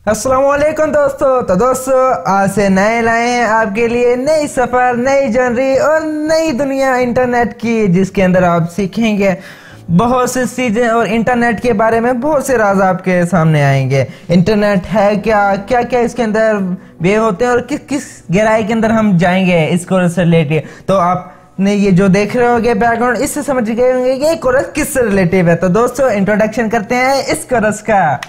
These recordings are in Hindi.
अस्सलाम वालेकुम दोस्तों। तो दोस्तों आज से नए लाए हैं आपके लिए नई सफ़र, नई जर्नी और नई दुनिया इंटरनेट की, जिसके अंदर आप सीखेंगे बहुत सी चीज़ें और इंटरनेट के बारे में बहुत से राज आपके सामने आएंगे। इंटरनेट है क्या, क्या क्या इसके अंदर वे होते हैं और किस किस गहराई के अंदर हम जाएंगे इसको रिलेटेड। तो आप ने ये जो देख रहे होंगे बैकग्राउंड, इससे समझ गए होंगे कि ये कोरस किससे रिलेटिव है। तो दोस्तों इंट्रोडक्शन करते हैं इस कोरस का।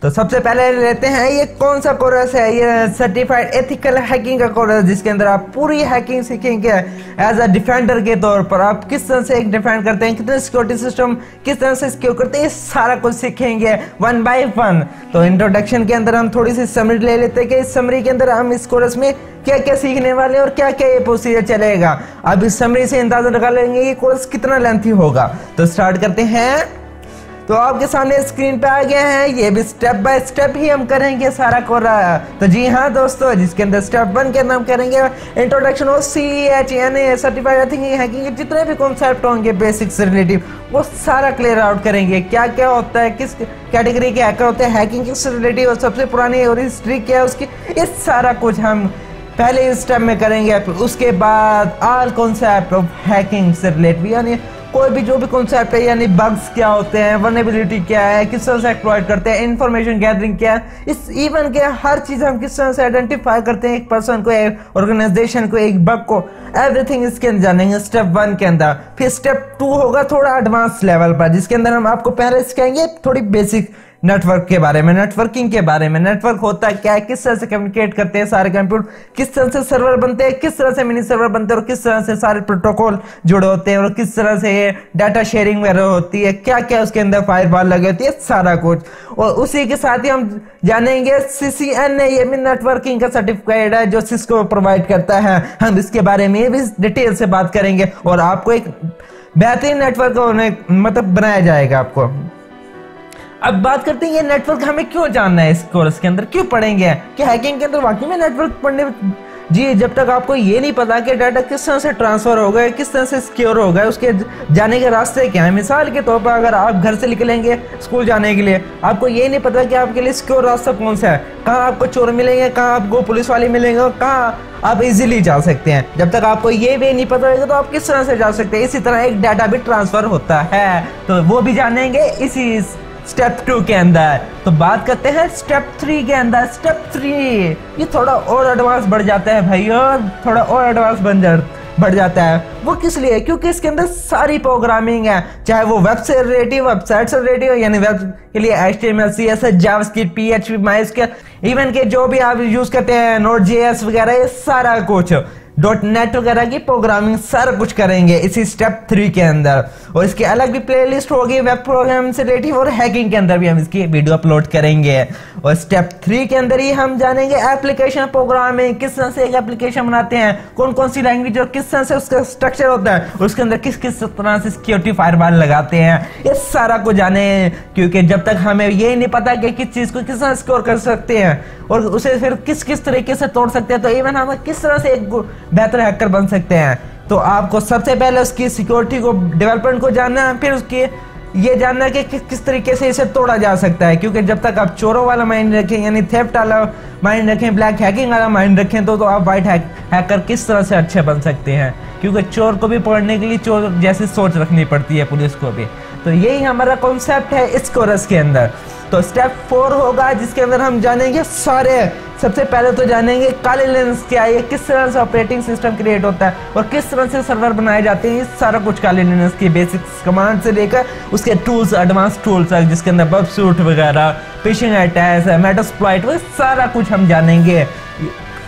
तो सबसे पहले लेते हैं ये कौन सा कोर्स है। ये सर्टिफाइड एथिकल हैकिंग का कोर्स, जिसके अंदर आप पूरी हैकिंग सीखेंगे एज अ डिफेंडर के तौर पर। आप किस तरह से एक डिफेंड करते हैं, कितने सिक्योरिटी सिस्टम किस तरह से सिक्योर करते हैं, ये सारा कुछ सीखेंगे वन बाय वन। तो इंट्रोडक्शन के अंदर हम थोड़ी सी समरी ले लेते हैं कि इस समरी के अंदर हम इस कोर्स में क्या क्या सीखने वाले हैं और क्या क्या ये प्रोसीजर चलेगा। अब इस समरी से अंदाजा लगा लेंगे ये कोर्स कितना लेंथी होगा। तो स्टार्ट करते हैं। तो आपके सामने स्क्रीन पे आ गया है, ये भी स्टेप बाय स्टेप ही हम करेंगे सारा कोर्स। तो जी हाँ दोस्तों, जिसके अंदर स्टेप 1 के अंदर हम करेंगे introduction of CEHNA certified ethical hacking के जितने भी कॉन्सेप्ट होंगे बेसिक से रिलेटिव, वो सारा क्लियर आउट करेंगे। क्या क्या होता है, किस कैटेगरी के हैकर होते हैं, हैकिंग किस रिलेटिव और सबसे पुरानी और हिस्ट्री क्या है उसकी, ये सारा कुछ हम पहले स्टेप में करेंगे। उसके बाद ऑल कॉन्सेप्ट ऑफ हैकिंग से रिलेटेड, यानी कोई भी जो भी कॉन्सेप्ट है, यानी बग्स क्या होते हैं, वल्नरेबिलिटी क्या है, किस तरह से एक्सप्लॉइट करते हैं, इंफॉर्मेशन गैदरिंग क्या है, इस इवन के हर चीज हम किस तरह से आइडेंटिफाई करते हैं एक पर्सन को, एक ऑर्गेनाइजेशन को, एक बग को, एवरीथिंग इसके अंदर जानेंगे स्टेप 1 के अंदर। फिर स्टेप 2 होगा थोड़ा एडवांस लेवल पर, जिसके अंदर हम आपको पहले सिखाएंगे थोड़ी बेसिक नेटवर्क के बारे में, नेटवर्किंग के बारे में। नेटवर्क होता क्या है, किस तरह से कम्युनिकेट करते हैं सारे कंप्यूटर, किस तरह से सर्वर बनते हैं, किस तरह से मिनी सर्वर बनते हैं और किस तरह से सारे प्रोटोकॉल जुड़े होते हैं और किस तरह से डाटा शेयरिंग वगैरह होती है, क्या क्या उसके अंदर फायरवॉल लगे होती है, सारा कुछ। और उसी के साथ ही हम जानेंगे CCNA, ये भी नेटवर्किंग का सर्टिफिकेट है जो सिस्को प्रोवाइड करता है। हम इसके बारे में भी डिटेल से बात करेंगे और आपको एक बेहतरीन नेटवर्क मतलब बनाया जाएगा आपको। अब बात करते हैं ये नेटवर्क हमें क्यों जानना है, इस कोर्स के अंदर क्यों पढ़ेंगे, कि हैकिंग के अंदर वाकई में नेटवर्क पढ़ने। जी, जब तक आपको ये नहीं पता कि डाटा किस तरह से ट्रांसफर होगा, किस तरह से सिक्योर होगा, उसके जाने के रास्ते क्या है। मिसाल के तौर पर अगर आप घर से निकलेंगे स्कूल जाने के लिए, आपको ये नहीं पता कि आपके लिए सिक्योर रास्ता कौन सा है, कहाँ आपको चोर मिलेंगे, कहाँ आपको पुलिस वाले मिलेंगे और कहाँ आप इजीली जा सकते हैं। जब तक आपको ये वे नहीं पता होगा तो आप किस तरह से जा सकते हैं। इसी तरह एक डाटा भी ट्रांसफर होता है, तो वो भी जानेंगे इसी स्टेप 2 के अंदर। तो बात करते हैं स्टेप 3 के अंदर। स्टेप 3 ये थोड़ा और एडवांस बढ़ जाता है भाई, और थोड़ा और एडवांस बढ़ जाता है। वो किस लिए, क्योंकि इसके अंदर सारी प्रोग्रामिंग है, चाहे वो वेब से रिलेटिव, वेबसाइट से रिलेटिव, यानी वेब के लिए HTML, CSS, JavaScript, PHP, MySQL, even के जो भी आप यूज करते हैं Node.js वगैरह, ये सारा कुछ .NET वगैरह की प्रोग्रामिंग सारा कुछ करेंगे इसी स्टेप 3 के अंदर। और इसके अलग भी प्लेलिस्ट होगी वेब प्रोग्राम से रिलेटिव, और हैकिंग के अंदर भी हम इसकी वीडियो अपलोड करेंगे। और स्टेप 3 के अंदर ही हम जानेंगे एप्लीकेशन प्रोग्रामिंग, किस तरह से एक एप्लीकेशन बनाते हैं, कौन कौन सी लैंग्वेज और किस तरह से उसका स्ट्रक्चर होता है, उसके अंदर किस किस तरह से सिक्योरिटी फायरवॉल लगाते हैं, ये सारा कुछ जाने। क्योंकि जब तक हमें ये नहीं पता कि किस चीज को किस तरह सिक्योर कर सकते हैं और उसे फिर किस किस तरीके से तोड़ सकते हैं, तो इवन हम किस तरह से एक बेहतर हैकर बन सकते हैं। तो आपको सबसे पहले उसकी सिक्योरिटी को, डेवलपमेंट को जानना है, फिर उसकी ये जानना है कि किस तरीके से इसे तोड़ा जा सकता है। क्योंकि जब तक आप चोरों वाला माइंड रखें, यानी थेफ्ट वाला माइंड रखें, ब्लैक हैकिंग वाला माइंड रखें, तो आप वाइट हैकर किस तरह से अच्छे बन सकते हैं। क्योंकि चोर को भी पकड़ने के लिए चोर जैसी सोच रखनी पड़ती है, पुलिस को भी। तो यही हमारा कॉन्सेप्ट है इस कोर्स के अंदर। तो स्टेप 4 होगा, जिसके अंदर हम जानेंगे सबसे पहले तो जानेंगे काले लिनक्स क्या है, किस तरह से ऑपरेटिंग सिस्टम क्रिएट होता है और किस तरह से सर्वर बनाए जाते हैं। ये सारा कुछ काले लिनक्स की बेसिक कमांड से लेकर उसके टूल्स, एडवांस टूल्स है, जिसके अंदर बगसूट वगैरह, फिशिंग अटैक्स, मेटास्प्लॉइट, वो सारा कुछ हम जानेंगे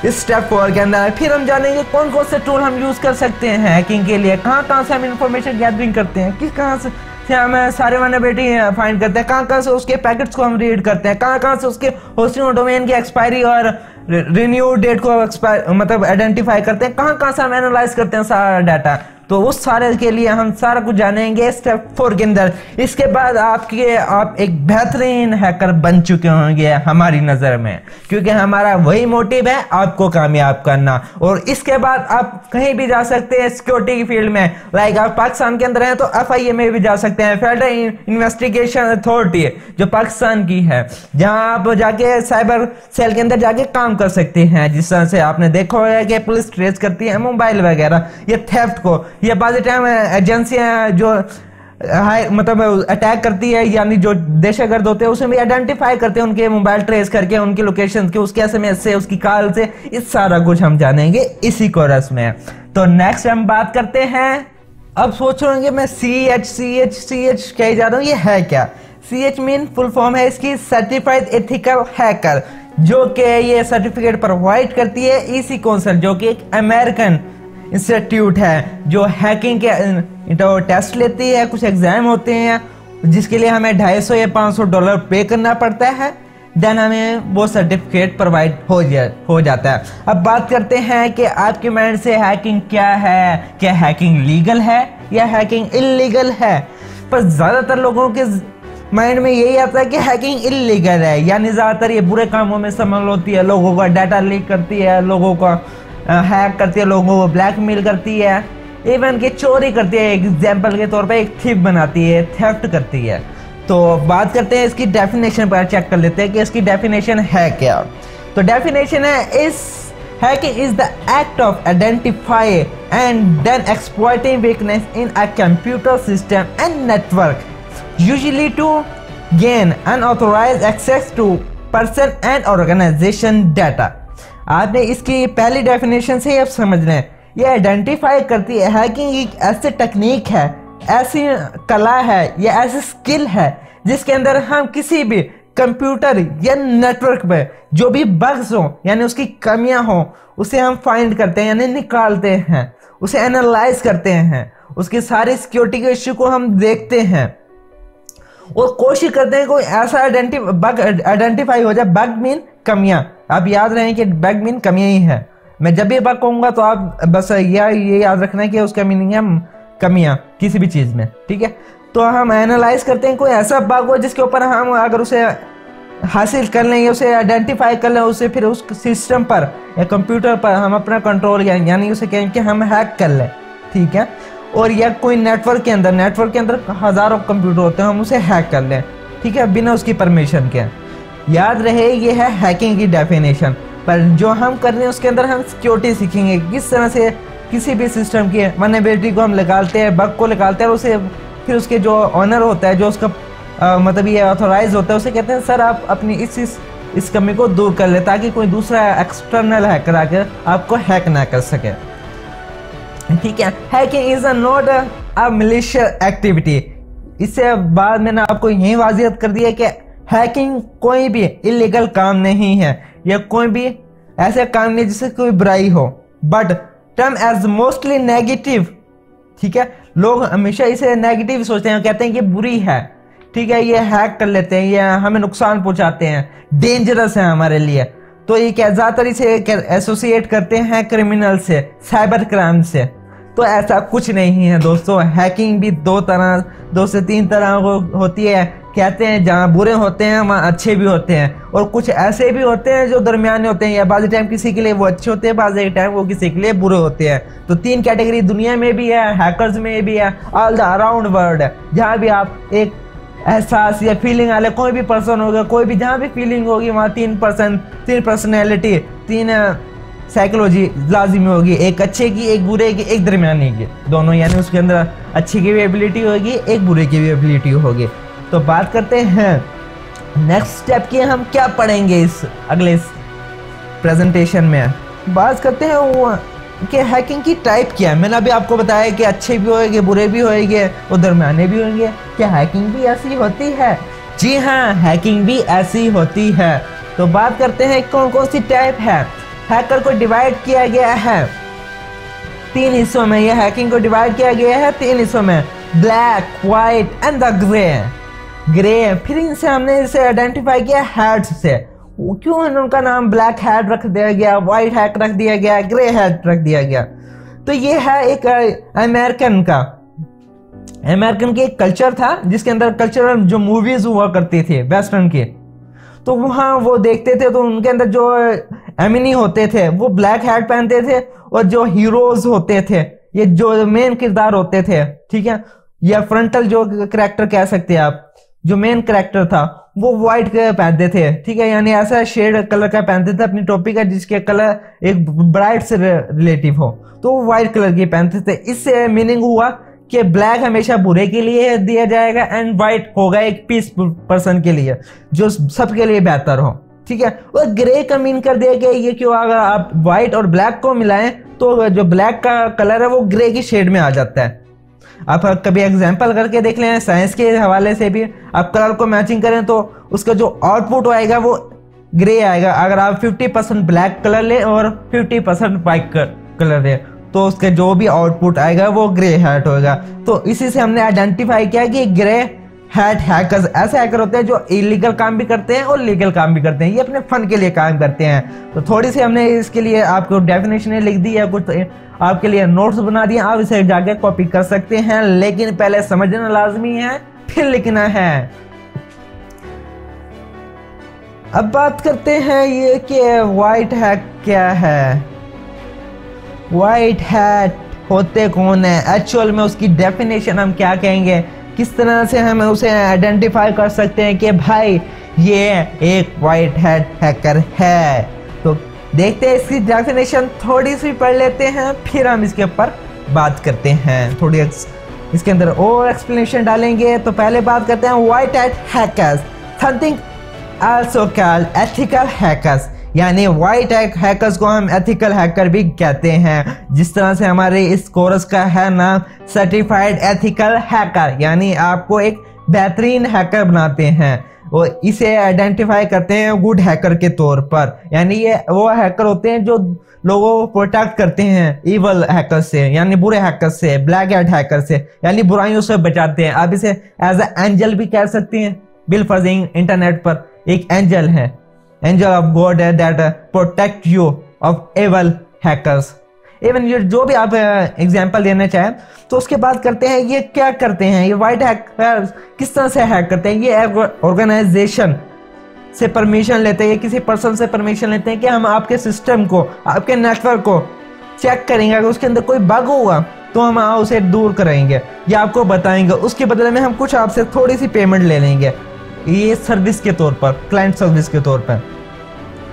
इस स्टेप 4 के अंदर। फिर हम जानेंगे कौन कौन से टूल हम यूज कर सकते हैं हैकिंग के लिए, कहाँ कहाँ से हम इंफॉर्मेशन गैदरिंग करते हैं, किस कहाँ से हम सारे वल्नरेबिलिटी फाइंड करते हैं, कहाँ कहाँ से उसके पैकेट्स को हम रीड करते हैं, कहाँ कहाँ से उसके होस्टिंग और डोमेन की एक्सपायरी और रिन्यू डेट को मतलब आइडेंटिफाई करते हैं, कहाँ कहाँ से हम एनालाइज करते हैं सारा डाटा। तो उस सारे के लिए हम सारा कुछ जानेंगे स्टेप 4 के अंदर। इसके बाद आप एक बेहतरीन हैकर बन चुके होंगे हमारी नज़र में, क्योंकि हमारा वही मोटिव है आपको कामयाब करना। और इसके बाद आप कहीं भी जा सकते हैं सिक्योरिटी की फील्ड में, लाइक आप पाकिस्तान के अंदर हैं तो FIA में भी जा सकते हैं, फेडरल इन्वेस्टिगेशन अथॉरिटी जो पाकिस्तान की है, जहां आप जाके साइबर सेल के अंदर जाके काम कर सकते हैं। जिस तरह से आपने देखा होगा कि पुलिस ट्रेस करती है मोबाइल वगैरह, ये थेफ्ट को, ये बाज़ टाइम एजेंसियां जो मतलब अटैक करती है, यानी जो दहशतगर्द होते हैं उसे भी आइडेंटिफाई करते हैं, उनके मोबाइल ट्रेस करके, उनकी लोकेशन के, उसके SMS से, उसकी कॉल से, इस सारा कुछ हम जानेंगे इसी कोर्स में। तो नेक्स्ट हम बात करते हैं। अब सोच रहे होंगे मैं CH कही जा रहा हूँ, ये है क्या? CH मीन फुल फॉर्म है इसकी सर्टिफाइड एथिकल हैकर, जो कि ये सर्टिफिकेट प्रोवाइड करती है EC काउंसिल, जो कि एक अमेरिकन इंस्टीट्यूट है जो हैकिंग के तो टेस्ट लेती है, कुछ एग्जाम होते हैं जिसके लिए हमें $250 या $500 पे करना पड़ता है, देन हमें वो सर्टिफिकेट प्रोवाइड हो जाता है। अब बात करते हैं कि आपके माइंड से हैकिंग क्या है, क्या हैकिंग लीगल है या हैकिंग इलीगल है? पर ज़्यादातर लोगों के माइंड में यही आता है कि हैकिंग इलीगल है, यानी ज़्यादातर ये बुरे कामों में शामिल होती है, लोगों का डाटा लीक करती है, लोगों का हैक करती है, लोगों को ब्लैकमेल करती है, इवन कि चोरी करती है। एग्जाम्पल के तौर पे एक थीफ बनाती है, थेफ्ट करती है। तो बात करते हैं इसकी डेफिनेशन पर, चेक कर लेते हैं कि इसकी डेफिनेशन है क्या। तो डेफिनेशन है, इस hacking is the act of identify and then exploiting weakness in a computer system and network, usually to gain unauthorized access to person and organization data. आपने इसकी पहली डेफिनेशन से अब समझना है, ये आइडेंटिफाई करती है हैकिंग एक ऐसी टेक्निक है, ऐसी कला है या ऐसी स्किल है जिसके अंदर हम किसी भी कंप्यूटर या नेटवर्क पे जो भी बग्स हो, यानी उसकी कमियां हो, उसे हम फाइंड करते हैं, यानी निकालते हैं, उसे एनालाइज करते हैं, उसके सारे सिक्योरिटी के इश्यू को हम देखते हैं और कोशिश करते हैं कोई ऐसा बग आइडेंटिफाई हो जाए। बग मीन कमियां, आप याद रखें कि बग मीन कमियां ही है। मैं जब भी बग कहूंगा तो आप बस ये याद रखना है कि उसका मीनिंग है कमियां किसी भी चीज में, ठीक है। तो हम एनालाइज करते हैं कोई ऐसा बग हो जिसके ऊपर हम अगर उसे हासिल कर लें, उसे आइडेंटिफाई कर लें, उसे फिर उस सिस्टम पर या कंप्यूटर पर हम अपना कंट्रोल, यानी उसे कहें कि हम हैक कर लें, ठीक है। और या कोई नेटवर्क के अंदर हज़ारों कंप्यूटर होते हैं, हम उसे हैक कर लें, ठीक है, बिना उसकी परमिशन के। याद रहे ये है हैकिंग की डेफिनेशन। पर जो हम कर रहे हैं उसके अंदर हम सिक्योरिटी सीखेंगे, किस तरह से किसी भी सिस्टम की वल्नरेबिलिटी को हम निकालते हैं, बग को निकालते हैं, और उसे फिर उसके जो ऑनर होता है, जो उसका मतलब ये ऑथोराइज होता है, उसे कहते हैं सर आप अपनी इस कमी को दूर कर ले, ताकि कोई दूसरा एक्सटर्नल हैकर आकर आपको हैक ना कर सके, ठीक है। Hacking is not a malicious activity. इससे बाद मैंने आपको यही वाजियत कर दिया कि हैकिंग कोई भी इलीगल काम नहीं है, या कोई भी ऐसा काम नहीं जिससे कोई बुराई हो, but term as mostly negative, ठीक है। लोग हमेशा इसे नेगेटिव सोचते हैं, कहते हैं कि बुरी है, ठीक है, ये हैक कर लेते हैं, ये हमें नुकसान पहुंचाते हैं, डेंजरस है हमारे लिए। तो ये क्या ज़्यादातर इसे एसोसिएट करते हैं क्रिमिनल से, साइबर क्राइम से। तो ऐसा कुछ नहीं है दोस्तों। हैकिंग भी दो से तीन तरह होती है। कहते हैं जहाँ बुरे होते हैं वहाँ अच्छे भी होते हैं, और कुछ ऐसे भी होते हैं जो दरमियाने होते हैं, या बाज़ टाइम किसी के लिए वो अच्छे होते हैं, बाज़ टाइम वो किसी के लिए बुरे होते हैं। तो तीन कैटेगरी दुनिया में भी है, हैकर्स में भी है, ऑल द अराउंड वर्ल्ड है। जहाँ भी आप एक एहसास या फीलिंग वाले कोई भी पर्सन होगा, कोई भी जहाँ भी फीलिंग होगी वहाँ तीन पर्सनैलिटी, तीन साइकोलॉजी लाजिमी होगी, एक अच्छे की, एक बुरे की, एक दरमियानी की, दोनों, यानी उसके अंदर अच्छे की भी एबिलिटी होगी, एक बुरे की भी एबिलिटी होगी। तो बात करते हैं नेक्स्ट स्टेप की, हम क्या पढ़ेंगे इस अगले प्रेजेंटेशन में। बात करते हैं वो कि हैकिंग की टाइप क्या है। मैंने अभी आपको बताया कि अच्छे भी होंगे, बुरे भी होंगे और दरमियाने भी होंगे। क्या हैकिंग भी ऐसी होती है? जी हाँ, हैकिंग भी ऐसी होती है। तो बात करते हैं कौन कौन सी टाइप है। हैकर को डिवाइड किया गया है 3 हिस्सों में। यह हैकिंग को डिवाइड किया गया है 3 हिस्सों में, black, white and the grey. फिर इनसे हमने इसे आइडेंटिफाई किया हैट्स से। क्यों उनका नाम ब्लैक हैट रख दिया गया, व्हाइट हैट रख दिया गया, ग्रे हैट रख दिया गया? तो ये है एक अमेरिकन की एक कल्चर था, जिसके अंदर कल्चरल जो मूवीज हुआ करती थी वेस्टर्न की, तो वहाँ वो देखते थे, तो उनके अंदर जो एमिनी होते थे वो ब्लैक हैट पहनते थे, और जो हीरोज होते थे, ये जो मेन किरदार होते थे, ठीक है, या फ्रंटल जो कैरेक्टर कह सकते हैं आप, जो मेन कैरेक्टर था वो व्हाइट पहनते थे, ठीक है, यानी ऐसा शेड कलर का पहनते थे अपनी टोपी का जिसके कलर एक ब्राइट से रिलेटिव हो, तो वो व्हाइट कलर की पहनते थे। इससे मीनिंग हुआ कि ब्लैक हमेशा बुरे के लिए दिया जाएगा एंड व्हाइट होगा एक पीस पर्सन के लिए, जो सबके लिए बेहतर हो, ठीक है। और ग्रे का मीन कर दिया गया ये क्यों, अगर आप व्हाइट और ब्लैक को मिलाएं तो जो ब्लैक का कलर है वो ग्रे की शेड में आ जाता है। आप कभी एग्जांपल करके देख लें, साइंस के हवाले से भी आप कलर को मैचिंग करें तो उसका जो आउटपुट आएगा वो ग्रे आएगा। अगर आप 50% ब्लैक कलर लें और 50% व्हाइट कलर लें तो उसका जो भी आउटपुट आएगा वो ग्रे हैट होगा। तो इसी से हमने आइडेंटिफाई किया कि ग्रे हैट हैकर्स ऐसे हैकर होते हैं जो इलीगल काम भी करते हैं और लीगल काम भी करते हैं, ये अपने फन के लिए काम करते हैं। तो थोड़ी सी हमने इसके लिए आपको डेफिनेशन लिख दी है, कुछ आपके लिए नोट्स बना दिए, आप इसे जाके कॉपी कर सकते हैं, लेकिन पहले समझना लाजमी है फिर लिखना है। अब बात करते हैं ये कि व्हाइट हैट क्या है। व्हाइट हैट होते कौन है, एक्चुअल में उसकी डेफिनेशन हम क्या कहेंगे, किस तरह से हम उसे आइडेंटिफाई कर सकते हैं कि भाई ये एक व्हाइट हैट हैकर है। तो देखते हैं इसकी डेफिनेशन थोड़ी सी पढ़ लेते हैं, फिर हम इसके ऊपर बात करते हैं, थोड़ी इसके अंदर और एक्सप्लेनेशन डालेंगे। तो पहले बात करते हैं white hat hackers, something also called ethical hackers, यानी व्हाइट हैकर्स को हम एथिकल हैकर भी कहते हैं। जिस तरह से हमारे इस कोर्स का है नाम सर्टिफाइड एथिकल हैकर, यानी आपको एक बेहतरीन हैकर बनाते हैं और इसे आइडेंटिफाई करते हैं गुड हैकर के तौर पर, यानी ये वो हैकर होते हैं जो लोगों को प्रोटेक्ट करते हैं इवल हैकर से, यानी बुरे हैकर से, ब्लैक हैट हैकर से, यानी बुराइयों से बचाते हैं। आप इसे एज ए एंजल भी कह सकते हैं। बिल फर्जिंग इंटरनेट पर एक एंजल है, एंजल ऑफ गॉड है that protect you of evil hackers. Even ये जो भी आप एग्जांपल देना चाहें। तो उसके बाद करते हैं ये क्या करते हैं, ये व्हाइट हैकर किस तरह से हैक करते हैं। ये ऑर्गेनाइजेशन से परमिशन लेते हैं, ये किसी पर्सन से परमिशन लेते हैं कि हम आपके सिस्टम को, आपके नेटवर्क को चेक करेंगे, अगर उसके अंदर कोई बग होगा तो हम उसे दूर कराएंगे या आपको बताएंगे, उसके बदले में हम कुछ आपसे थोड़ी सी पेमेंट ले लेंगे, ये सर्विस के तौर पर, क्लाइंट सर्विस के तौर पर,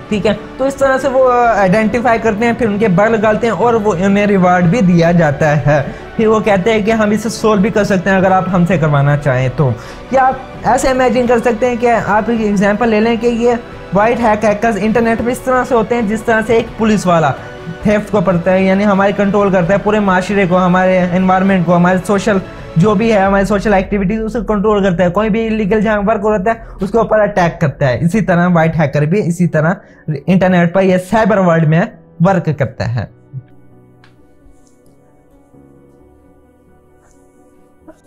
ठीक है। तो इस तरह से वो आइडेंटिफाई करते हैं, फिर उनके बग लगाते हैं और वो उन्हें रिवार्ड भी दिया जाता है। फिर वो कहते हैं कि हम इसे सोल्व भी कर सकते हैं अगर आप हमसे करवाना चाहें तो। या आप ऐसे इमेजिन कर सकते हैं कि आप एक एग्जांपल ले लें कि ये व्हाइट हैकर्स इंटरनेट में इस तरह से होते हैं जिस तरह से एक पुलिस वाला थेफ्ट को पढ़ता है, यानी हमारी कंट्रोल करता है पूरे माशरे को, हमारे एनवायरनमेंट को, हमारे सोशल जो भी है, हमारी सोशल एक्टिविटीज उसे कंट्रोल करता है। कोई भी इलीगल जहाँ वर्क हो रहा है उसके ऊपर अटैक करता है। इसी तरह व्हाइट हैकर भी इसी तरह इंटरनेट पर या साइबर वर्ल्ड में वर्क करता है।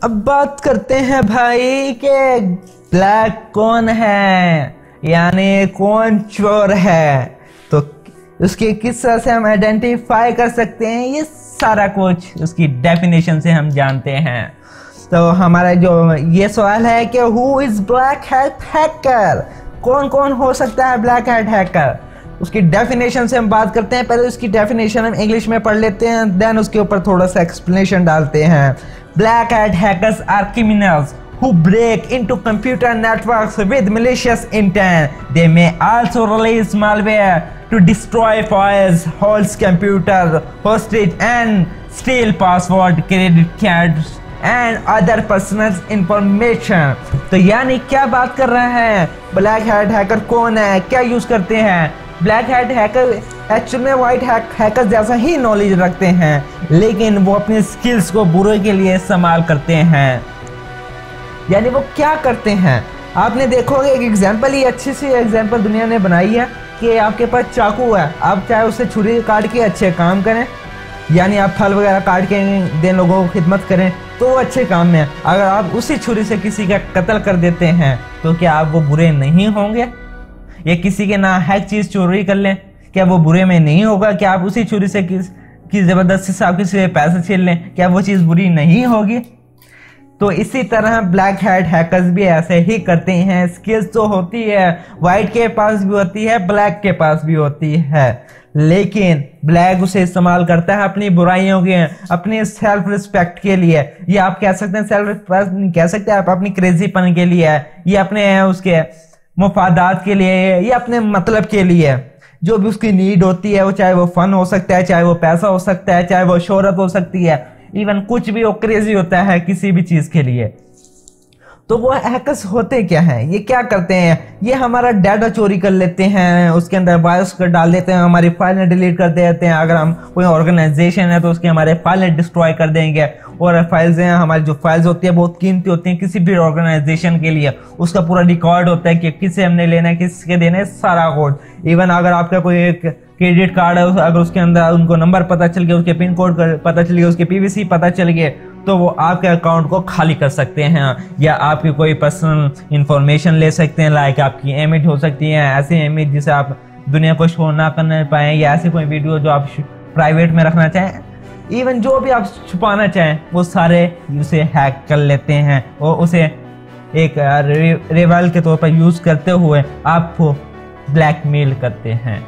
अब बात करते हैं भाई कि ब्लैक कौन है, यानी कौन चोर है, तो उसके किस तरह से हम आइडेंटिफाई कर सकते हैं, ये सारा कुछ उसकी डेफिनेशन से हम जानते हैं। तो हमारा जो ये सवाल है कि who is black hat hacker, कौन कौन हो सकता है ब्लैक हैट हैकर, उसकी डेफिनेशन से हम बात करते हैं। पहले उसकी डेफिनेशन हम इंग्लिश में पढ़ लेते हैं, देन उसके ऊपर थोड़ा सा एक्सप्लेनेशन डालते हैं। Black hat hackers are criminals who break into computer networks with malicious intent. They may also release malware to destroy files, host computer, hostage and steal password, credit cards and other personal information. तो यानी क्या बात कर रहे हैं, ब्लैक हैट हैकर कौन है, क्या यूज करते हैं। ब्लैक हैट हैकर एक्चुअल में व्हाइट हैकर जैसा ही नॉलेज रखते हैं, लेकिन वो अपने स्किल्स को बुरे के लिए इस्तेमाल करते हैं। यानी वो क्या करते हैं, आपने देखोगे एक एग्जांपल ही अच्छी सी एग्जांपल दुनिया ने बनाई है कि आपके पास चाकू है, आप चाहे उससे छुरी काट के अच्छे काम करें, यानी आप फल वगैरह काट के दें, लोगों को खिदमत करें, तो वो अच्छे काम में है। अगर आप उसी छुरी से किसी का कत्ल कर देते हैं तो क्या आप वो बुरे नहीं होंगे, या किसी के ना हक चीज चोरी कर लें, क्या वो बुरे में नहीं होगा। क्या आप उसी छुरी से कि जबरदस्ती से आप किसी से पैसे छीन लें, क्या वो चीज़ बुरी नहीं होगी? तो इसी तरह ब्लैक हैट हैकर्स भी ऐसे ही करते हैं। स्किल्स तो होती है, वाइट के पास भी होती है, ब्लैक के पास भी होती है, लेकिन ब्लैक उसे इस्तेमाल करता है अपनी बुराइयों के, अपनी सेल्फ रिस्पेक्ट के लिए, ये आप कह सकते हैं सेल्फ रिस्पेक्ट कह सकते हैं आप, अपनी क्रेजीपन के लिए, ये अपने उसके मुफादात के लिए, ये अपने मतलब के लिए, जो भी उसकी नीड होती है, वो चाहे वो फन हो सकता है, चाहे वो पैसा हो सकता है, चाहे वो शोहरत हो सकती है, इवन कुछ भी वो क्रेजी होता है किसी भी चीज के लिए। तो वो हैकर्स होते क्या हैं, ये क्या करते हैं, ये हमारा डाटा चोरी कर लेते हैं, उसके अंदर वायरस कर डाल देते हैं, हमारी फाइलें डिलीट कर देते हैं। अगर हम कोई ऑर्गेनाइजेशन है तो उसकी हमारे फाइलें डिस्ट्रॉय कर देंगे। और फाइल्स हैं, हमारी जो फाइल्स होती है बहुत कीमती होती हैं किसी भी ऑर्गेनाइजेशन के लिए, उसका पूरा रिकॉर्ड होता है कि किसे हमने लेना है, किसके देना है, सारा कोड। इवन अगर आपका कोई एक क्रेडिट कार्ड है, अगर उसके अंदर उनको नंबर पता चल गया, उसके पिन कोड पता चल गया, उसके पीवीसी पता चल गया, तो वो आपके अकाउंट को खाली कर सकते हैं, या आपकी कोई पर्सनल इंफॉर्मेशन ले सकते हैं। लाइक आपकी इमेज हो सकती है, ऐसी इमेज जिसे आप दुनिया को शो ना करना पाएं, या ऐसी कोई वीडियो जो आप प्राइवेट में रखना चाहें, इवन जो भी आप छुपाना चाहें, वो सारे उसे हैक कर लेते हैं और उसे एक रिवाइल के तौर पर यूज करते हुए आपको ब्लैकमेल करते हैं।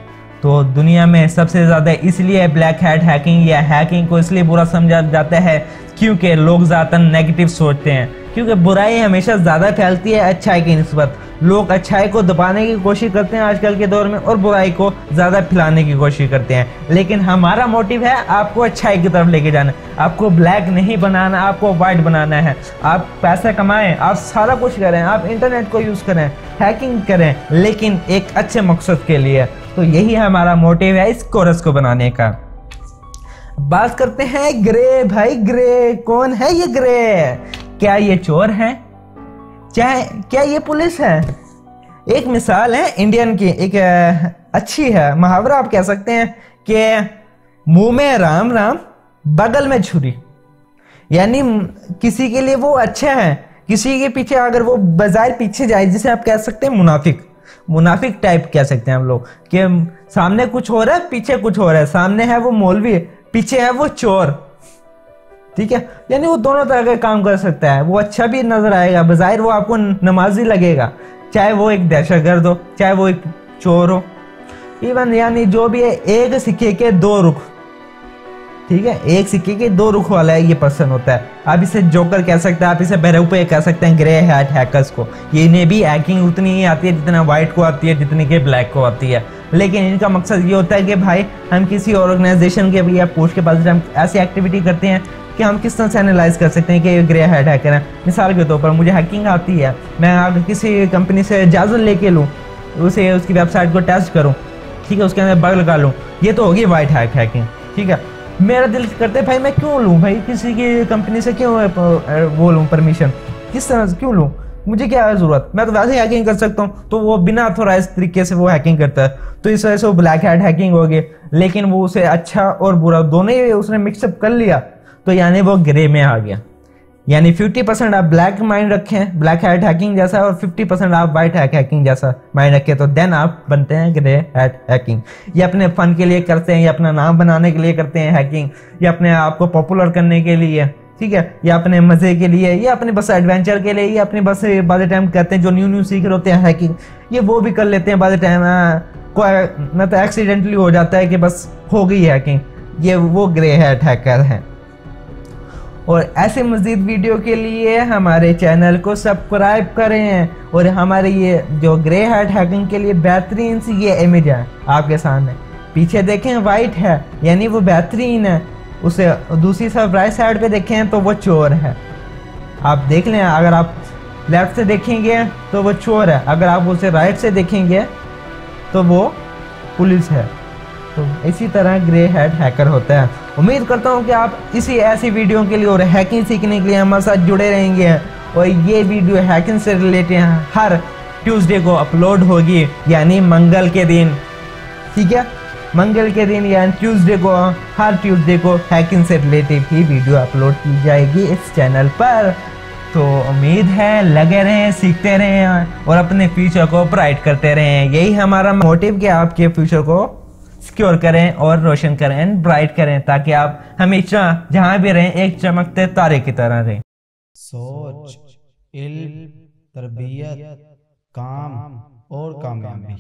तो दुनिया में सबसे ज़्यादा इसलिए ब्लैक हैट हैकिंग या हैकिंग को इसलिए बुरा समझा जाता है क्योंकि लोग ज़्यादातर नेगेटिव सोचते हैं, क्योंकि बुराई हमेशा ज़्यादा फैलती है अच्छाई की निस्बत। लोग अच्छाई को दबाने की कोशिश करते हैं आजकल के दौर में, और बुराई को ज़्यादा फैलाने की कोशिश करते हैं। लेकिन हमारा मोटिव है आपको अच्छाई की तरफ लेके जाना, आपको ब्लैक नहीं बनाना, आपको वाइट बनाना है। आप पैसा कमाएं, आप सारा कुछ करें, आप इंटरनेट को यूज़ करें, हैकिंग करें, लेकिन एक अच्छे मकसद के लिए। तो यही हमारा मोटिव है इस कोर्स को बनाने का। बात करते हैं ग्रे। भाई ग्रे कौन है? ये ग्रे क्या ये चोर है, चाहे क्या ये पुलिस है? एक मिसाल है इंडियन की, एक अच्छी है मुहावरा आप कह सकते हैं कि मुंह में राम राम बगल में छुरी। यानी किसी के लिए वो अच्छा है, किसी के पीछे अगर वो बाजार पीछे जाए, जिसे आप कह सकते हैं मुनाफिक टाइप कह सकते हैं हम लोग, कि सामने कुछ हो रहा है पीछे कुछ हो रहा है, सामने है वो मौलवी पीछे है वो चोर, ठीक है। यानी वो दोनों तरह का काम कर सकता है, वो अच्छा भी नजर आएगा, बजाय वो आपको नमाजी लगेगा, चाहे वो एक दहशतगर्द हो, चाहे वो एक चोर हो। इवन यानी जो भी है, एक सिक्के के दो रुख, ठीक है, एक सिक्के के दो रुख वाला है ये पर्सन होता है। आप इसे जोकर कह सकते हैं, आप इसे बेवकूफ कह सकते हैं, ग्रे हैट हैकर्स को। ये इन्हें भी हैकिंग उतनी ही आती है जितना व्हाइट को आती है, जितनी के ब्लैक को आती है, लेकिन इनका मकसद ये होता है कि भाई हम किसी ऑर्गेनाइजेशन के या पोस्ट के पास हम ऐसी एक्टिविटी करते हैं कि हम किस तरह से एनालाइज कर सकते हैं कि ये ग्रे हैट हैकर है। मिसाल के तौर पर मुझे हैकिंग आती है, मैं अगर किसी कंपनी से इजाज़त लेके लूँ, उसे उसकी वेबसाइट को टेस्ट करूँ, ठीक है, उसके अंदर बग लगा लूँ, ये तो होगी वाइट हैट हैकिंग, ठीक है। मेरा दिल करते भाई मैं क्यों लूँ, भाई किसी की कंपनी से क्यों वो लूँ परमिशन, किस तरह से क्यों लूँ, मुझे क्या है ज़रूरत, मैं तो वैसे ही हैकिंग कर सकता हूँ। तो वो बिना ऑथोराइज तरीके से वो हैकिंग करता है, तो इस वजह से वो ब्लैक हैट हैकिंग हो गई। लेकिन वो उसे अच्छा और बुरा दोनों ही उसने मिक्सअप कर लिया, तो यानी वो ग्रे में आ गया। यानी 50% आप ब्लैक माइंड रखें ब्लैक हैट हैकिंग जैसा, और 50% आप वाइट हैट हैकिंग जैसा माइंड रखें, तो देन आप बनते हैं ग्रे हैट हैकिंग। ये अपने फन के लिए करते हैं, ये अपना नाम बनाने के लिए करते हैं हैकिंग, ये अपने आप को पॉपुलर करने के लिए, ठीक है, या अपने मजे के लिए, या अपने बस एडवेंचर के लिए, या अपने बस बाद टाइम करते हैं जो न्यू सीख रहे होते हैं हैकिंग, ये वो भी कर लेते हैं बाद टाइम। कोई तो एक्सीडेंटली हो जाता है कि बस हो गई हैकिंग, ये वो ग्रे हैट हैकर है। और ऐसे मज़ीद वीडियो के लिए हमारे चैनल को सब्सक्राइब करें। और हमारे ये जो ग्रे हैट हैकिंग के लिए बेहतरीन सी ये इमेज है आपके सामने, पीछे देखें वाइट है यानी वो बेहतरीन है, उसे दूसरी तरफ राइट साइड पे देखें तो वो चोर है। आप देख लें, अगर आप लेफ्ट से देखेंगे तो वो चोर है, अगर आप उसे राइट से देखेंगे तो वो पुलिस है। तो इसी तरह ग्रे हैट हैकर होता है। उम्मीद करता हूँ कि आप इसी ऐसी वीडियो के लिए और हैकिंग सीखने के लिए हमारे साथ जुड़े रहेंगे। और ये वीडियो हैकिंग से रिलेटेड हर ट्यूसडे को अपलोड होगी, यानी मंगल के दिन, ठीक है, मंगल के दिन यानी ट्यूसडे को, हर ट्यूसडे को हैकिंग से रिलेटेड ही वीडियो अपलोड की जाएगी इस चैनल पर। तो उम्मीद है लगे रहें, सीखते रहें और अपने फ्यूचर को ब्राइट करते रहें। यही हमारा मोटिव कि आपके फ्यूचर को सिक्योर करें और रोशन करें एंड ब्राइट करें, ताकि आप हमेशा जहां भी रहें एक चमकते तारे की तरह रहें। सोच, इल्म, तरबियत, काम और कामयाबी।